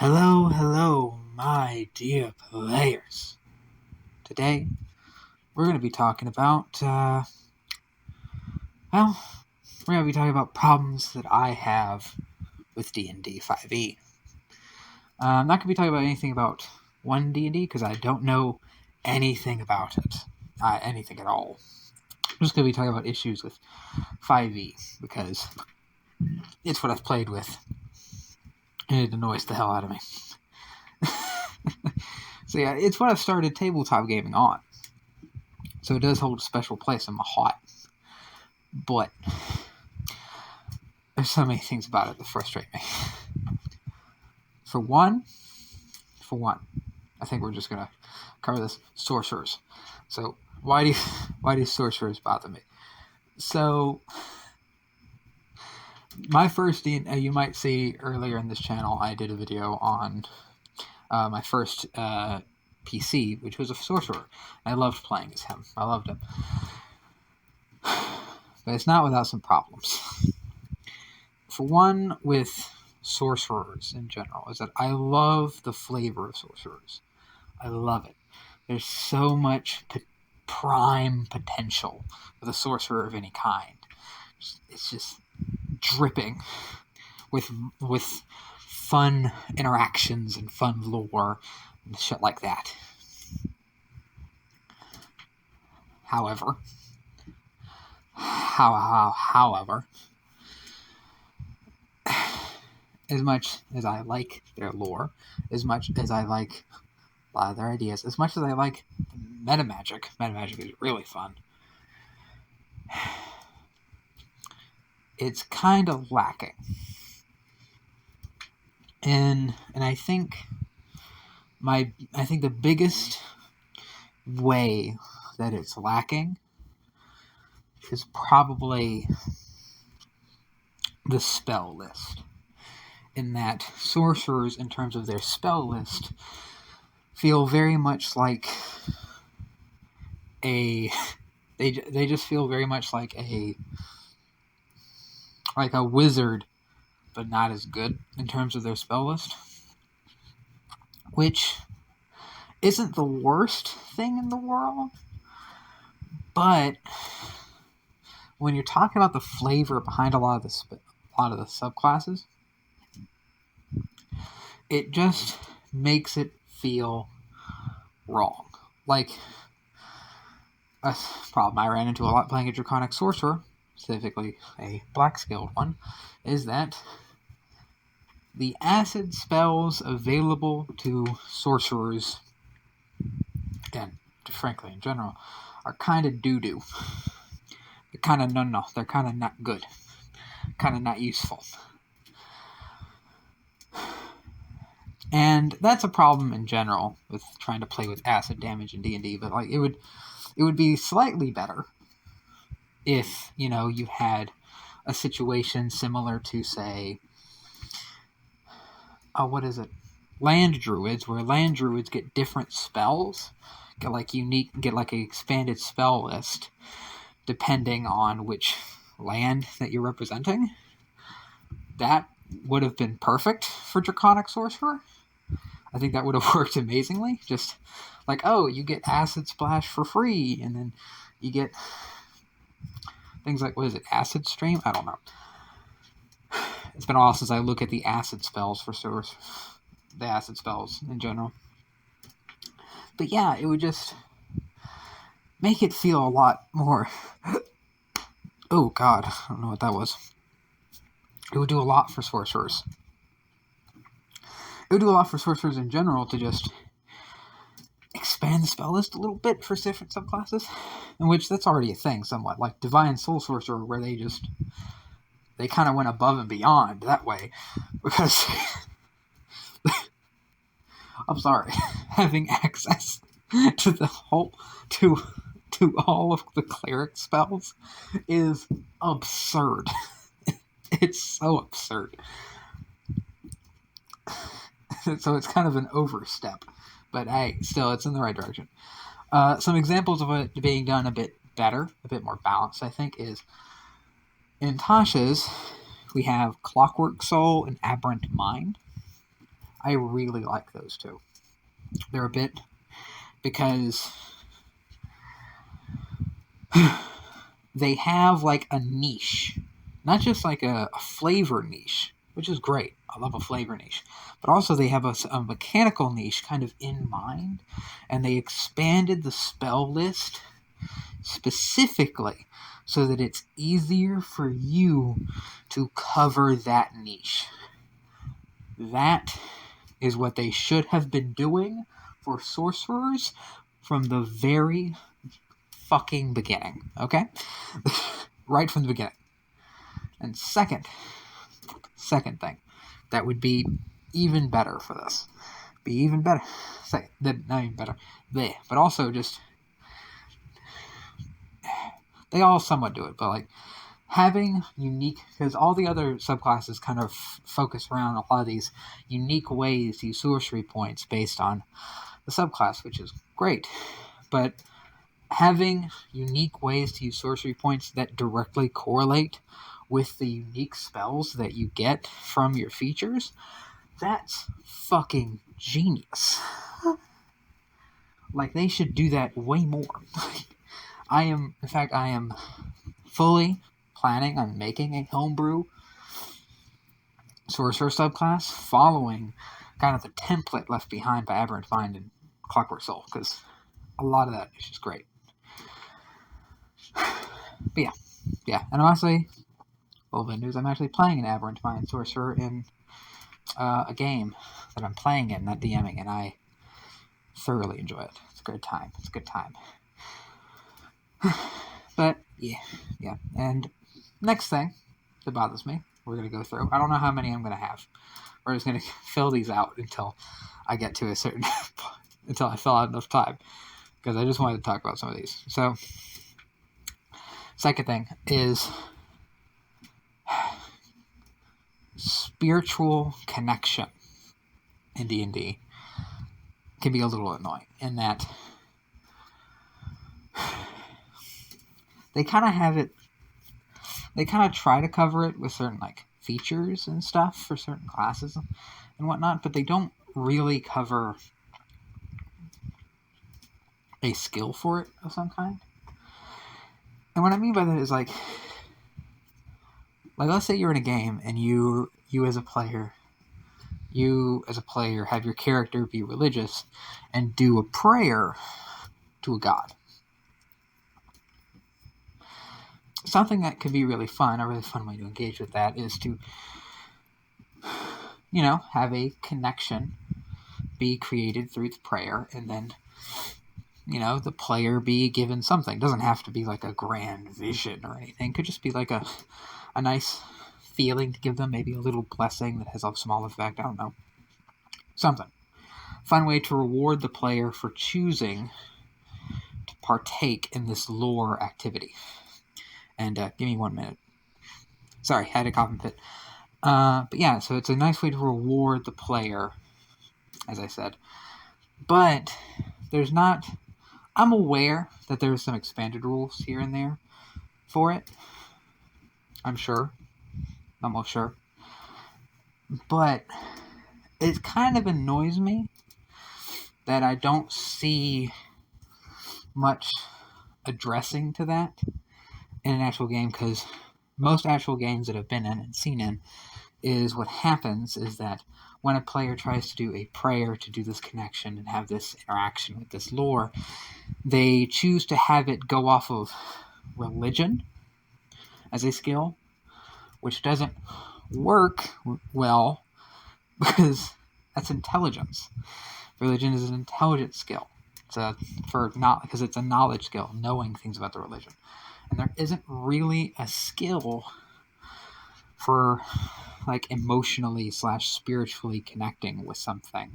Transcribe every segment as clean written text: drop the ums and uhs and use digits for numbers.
Hello, my dear players. Today, we're going to be talking about, problems that I have with D&D 5e. I'm not going to be talking about anything about 1 D&D because I don't know anything about it. Anything at all. I'm just going to be talking about issues with 5e because it's what I've played with. And it annoys the hell out of me. So yeah, it's what I've started tabletop gaming on. So it does hold a special place in my heart. But there's so many things about it that frustrate me. For one, I think we're just gonna cover this. Sorcerers. So why do sorcerers bother me? So my first you might see earlier in this channel, I did a video on my first PC, which was a sorcerer. I loved playing as him. I loved him. But it's not without some problems. For one, with sorcerers in general, is that I love the flavor of sorcerers. I love it. There's so much prime potential with a sorcerer of any kind. It's just dripping with fun interactions and fun lore and shit like that. However, as much as I like their lore, as much as I like a lot of their ideas, as much as I like metamagic is really fun, it's kind of lacking. And I think the biggest way that it's lacking is probably the spell list. In that sorcerers, in terms of their spell list, feel very much like they just feel very much like a wizard, but not as good in terms of their spell list, which isn't the worst thing in the world, but when you're talking about the flavor behind a lot of the subclasses, it just makes it feel wrong. Like, a problem I ran into a lot playing a Draconic Sorcerer, specifically a black-scaled one, is that the acid spells available to sorcerers, and frankly in general, are kind of doo-doo. They're kind of no, they're kind of not good. Kind of not useful. And that's a problem in general with trying to play with acid damage in D&D, but like it would be slightly better if, you had a situation similar to, say, land druids, where land druids get different spells, get like an expanded spell list depending on which land that you're representing. That would have been perfect for Draconic Sorcerer. I think that would have worked amazingly. Just like, oh, you get Acid Splash for free, and then you get things like, Acid Stream? I don't know. It's been a while since I look at the acid spells for the acid spells in general. But yeah, it would just make it feel a lot more... Oh god, I don't know what that was. It would do a lot for sorcerers. It would do a lot for sorcerers in general to just expand the spell list a little bit for different subclasses, in which that's already a thing somewhat, like Divine Soul Sorcerer, where they kind of went above and beyond that way, because I'm sorry, having access to all of the cleric spells is absurd. It's so absurd. So it's kind of an overstep, but hey, still, it's in the right direction. Some examples of it being done a bit better, a bit more balanced, I think, is in Tasha's, we have Clockwork Soul and Aberrant Mind, I really like those two. They're a bit, because they have like a niche, not just like a flavor niche, which is great. I love a flavor niche, but also they have a mechanical niche kind of in mind, and they expanded the spell list specifically so that it's easier for you to cover that niche. That is what they should have been doing for sorcerers from the very fucking beginning, okay? Right from the beginning. And second thing that would be even better for this, not even better, but also just, they all somewhat do it, but like having unique, because all the other subclasses kind of focus around a lot of these unique ways to use sorcery points based on the subclass, which is great, but having unique ways to use sorcery points that directly correlate with the unique spells that you get from your features, that's fucking genius. Like, they should do that way more. I am fully planning on making a homebrew sorcerer subclass following kind of the template left behind by Aberrant Mind and Clockwork Soul, because a lot of that is just great. But yeah, and honestly, a little bit of news, I'm actually playing an Aberrant Mind sorcerer in a game that I'm playing in, not DMing, and I thoroughly enjoy it. It's a good time. But yeah, and next thing that bothers me, we're going to go through. I don't know how many I'm going to have. We're just going to fill these out until I get to a certain until I fill out enough time, because I just wanted to talk about some of these. So, second thing is spiritual connection in D&D can be a little annoying in that they kind of have it, they kind of try to cover it with certain like features and stuff for certain classes and whatnot, but they don't really cover a skill for it of some kind. And what I mean by that is like let's say you're in a game and you as a player have your character be religious and do a prayer to a god. Something that could be really fun, a really fun way to engage with that is to, have a connection be created through the prayer, and then, the player be given something. It doesn't have to be like a grand vision or anything. It could just be like a nice feeling to give them, maybe a little blessing that has a small effect. I don't know. Something. Fun way to reward the player for choosing to partake in this lore activity. And give me 1 minute. Sorry, I had a cough fit. But yeah, so it's a nice way to reward the player, as I said. But there's not... I'm aware that there's some expanded rules here and there for it. I'm sure. Almost sure. But it kind of annoys me that I don't see much addressing to that in an actual game, because most actual games that I've been in and seen in is what happens is that when a player tries to do a prayer to do this connection and have this interaction with this lore, they choose to have it go off of religion as a skill, which doesn't work well because that's intelligence. Religion is an intelligence skill. Because it's a knowledge skill, knowing things about the religion. And there isn't really a skill for like emotionally / spiritually connecting with something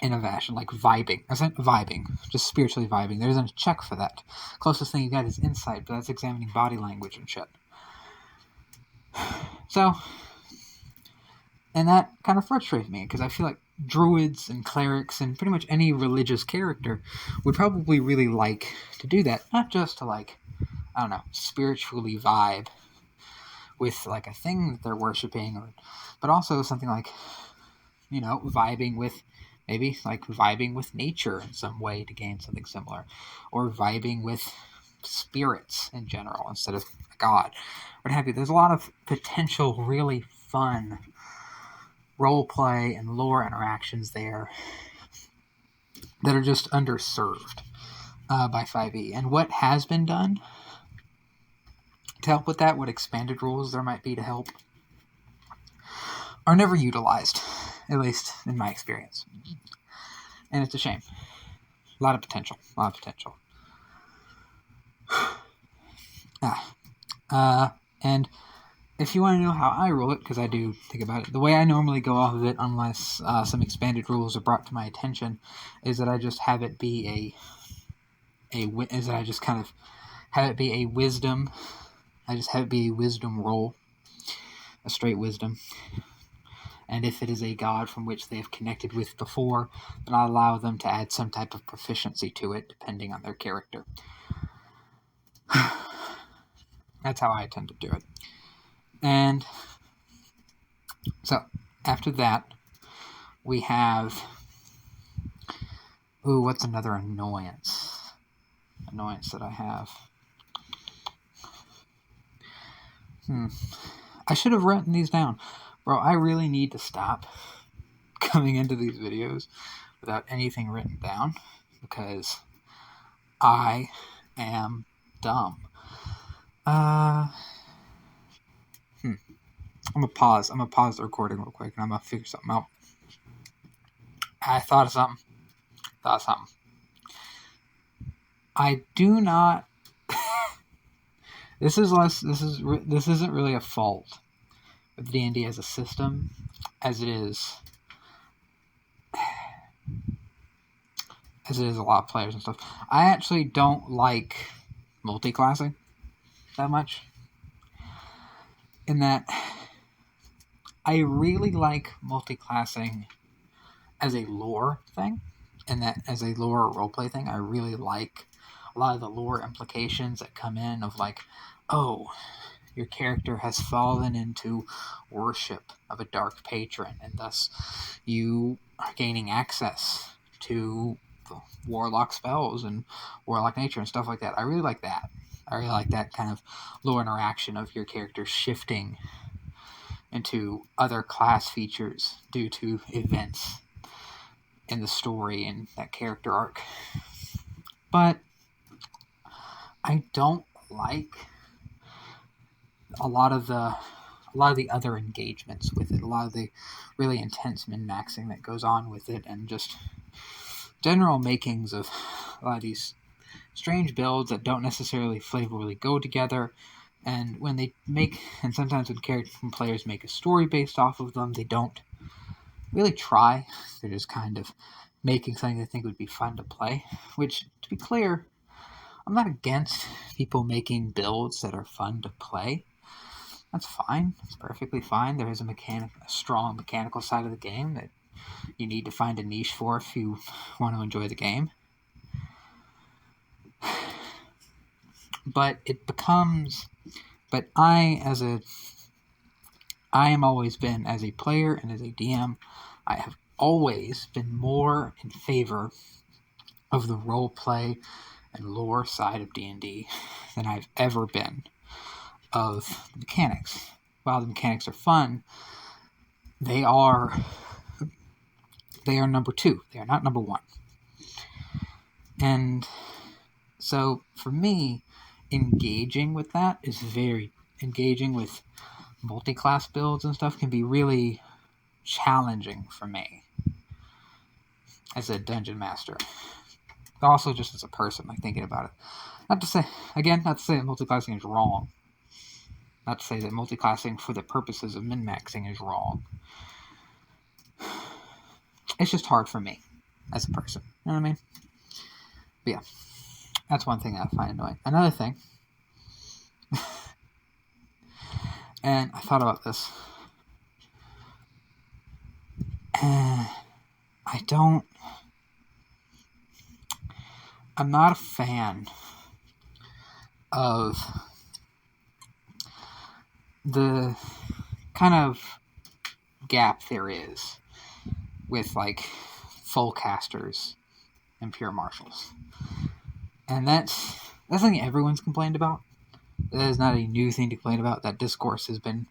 in a fashion, like vibing. Isn't vibing, just spiritually vibing. There isn't a check for that. Closest thing you got is insight, but that's examining body language and shit. So, and that kind of frustrates me, because I feel like druids and clerics and pretty much any religious character would probably really like to do that. Not just to, like, I don't know, spiritually vibe with like a thing that they're worshiping, but also something like, vibing with nature in some way to gain something similar, or vibing with spirits in general instead of God. What have you? There's a lot of potential, really fun role play and lore interactions there that are just underserved by 5e. And what has been done to help with that, what expanded rules there might be to help, are never utilized, at least in my experience. And it's a shame. A lot of potential. And if you want to know how I roll it, because I do think about it, the way I normally go off of it, unless some expanded rules are brought to my attention, is that I just have it be I just kind of have it be a wisdom. I just have it be a wisdom roll, a straight wisdom. And if it is a god from which they have connected with before, then I allow them to add some type of proficiency to it, depending on their character. That's how I tend to do it. And so, after that, we have... Ooh, what's another annoyance? That I have. I should have written these down. Bro, I really need to stop coming into these videos without anything written down, because I am dumb. I'm gonna pause the recording real quick, and I'm gonna figure something out. I thought of something. I do not. This isn't really a fault with DnD as a system, as it is a lot of players and stuff. I actually don't like multi-classing that much, in that I really like multi-classing as a lore thing, and that as a lore roleplay thing, I really like a lot of the lore implications that come in of like, oh, your character has fallen into worship of a dark patron, and thus you are gaining access to the warlock spells and warlock nature and stuff like that. I really like that. I really like that kind of lore interaction of your character shifting into other class features due to events in the story and that character arc. But I don't like a lot of the other engagements with it, a lot of the really intense min-maxing that goes on with it, and just general makings of a lot of these strange builds that don't necessarily flavorfully go together. And when they make, and sometimes when players make a story based off of them, they don't really try. They're just kind of making something they think would be fun to play. Which, to be clear, I'm not against people making builds that are fun to play. That's fine. It's perfectly fine. There is a strong mechanical side of the game that you need to find a niche for if you want to enjoy the game. But I am always been, as a player and as a DM, I have always been more in favor of the roleplay and lore side of D&D than I've ever been of the mechanics. While the mechanics are fun, they are number two. They are not number one. And so for me, engaging with multi-class builds and stuff can be really challenging for me as a dungeon master. But also just as a person, like thinking about it. Not to say that multi-classing is wrong. Not to say that multi-classing for the purposes of min-maxing is wrong. It's just hard for me as a person. You know what I mean? But yeah, that's one thing I find annoying. Another thing, and I thought about this, I'm not a fan of the kind of gap there is with like full casters and pure martials, and that's something everyone's complained about. That is not a new thing to complain about. That discourse has been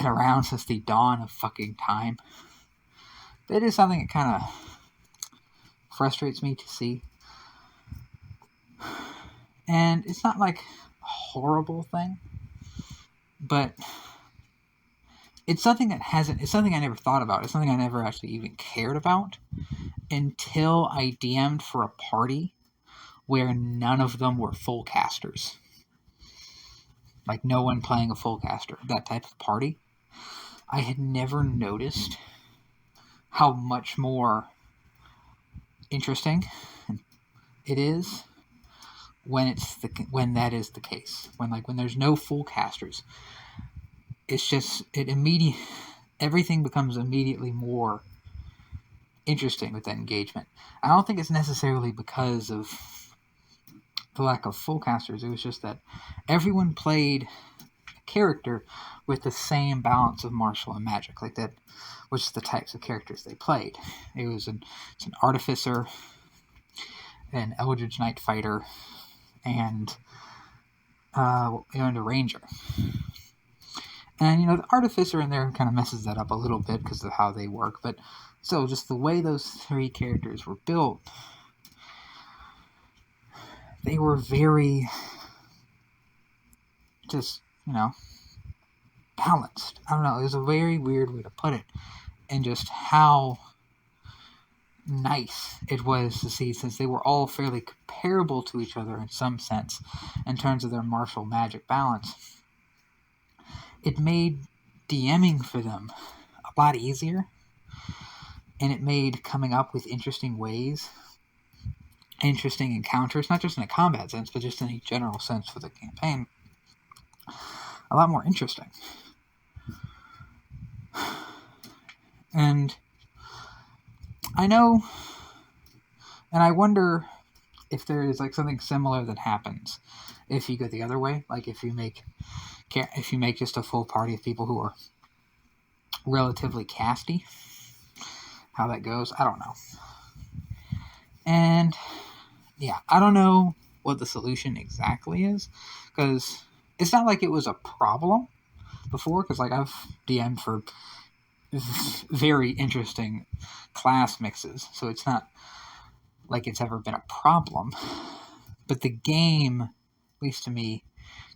around since the dawn of fucking time. But it is something that kind of frustrates me to see. And it's not like a horrible thing, but it's something that hasn't, it's something I never thought about. It's something I never actually even cared about until I DM'd for a party where none of them were full casters. Like, no one playing a full caster, that type of party. I had never noticed how much more interesting it is when that is the case. When there's no full casters, it's just everything becomes immediately more interesting with that engagement. I don't think it's necessarily because of the lack of full casters. It was just that everyone played a character with the same balance of martial and magic, like that, which is the types of characters they played. It's an artificer, an eldritch knight fighter, and a ranger. And the artificer in there kind of messes that up a little bit because of how they work, but still, just the way those three characters were built, they were very just, balanced. I don't know, it was a very weird way to put it. And just how nice it was to see, since they were all fairly comparable to each other in some sense, in terms of their martial magic balance. It made DMing for them a lot easier, and it made coming up with interesting encounters, not just in a combat sense, but just in a general sense for the campaign, a lot more interesting. And I know, and I wonder if there is like something similar that happens if you go the other way, like if you make just a full party of people who are relatively casty, how that goes, I don't know. And yeah, I don't know what the solution exactly is, because it's not like it was a problem before, because like I've DM'd for very interesting class mixes, so it's not like it's ever been a problem. But the game, at least to me,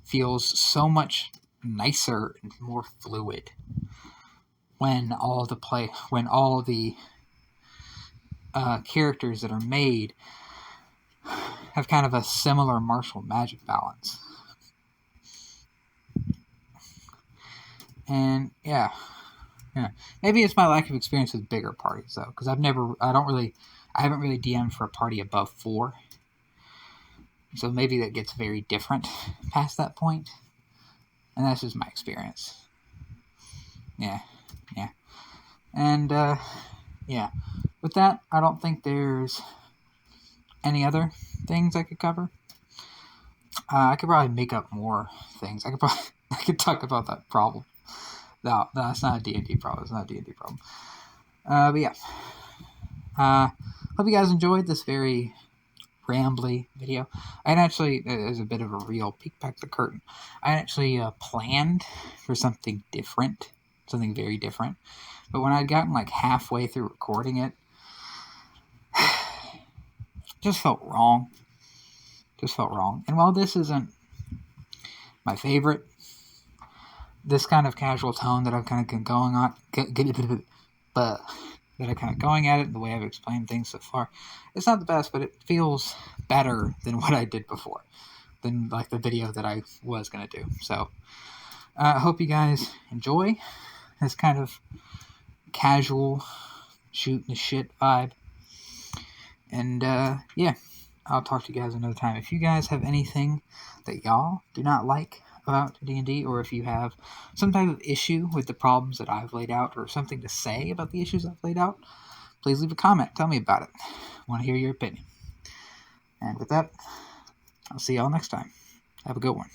feels so much nicer and more fluid when all the characters that are made have kind of a similar martial magic balance. And yeah, maybe it's my lack of experience with bigger parties though, because I haven't really DM'd for a party above 4. So maybe that gets very different past that point. And that's just my experience. Yeah. And, with that, I don't think there's any other things I could cover. I could probably make up more things. I could talk about that problem. No, that's not a D&D problem. It's not a D&D problem. But yeah. Hope you guys enjoyed this very rambly video. I actually, as a bit of a real peek back the curtain, I actually planned for something different, something very different. But when I'd gotten like halfway through recording it, just felt wrong. And while this isn't my favorite, this kind of casual tone that I've kind of been going on, but that I'm kind of going at it, the way I've explained things so far, it's not the best, but it feels better than what I did before, than like the video that I was going to do. So I hope you guys enjoy this kind of casual shooting the shit vibe. And yeah, I'll talk to you guys another time. If you guys have anything that y'all do not like about D&D, or if you have some type of issue with the problems that I've laid out, or something to say about the issues I've laid out, please leave a comment. Tell me about it. I want to hear your opinion. And with that, I'll see y'all next time. Have a good one.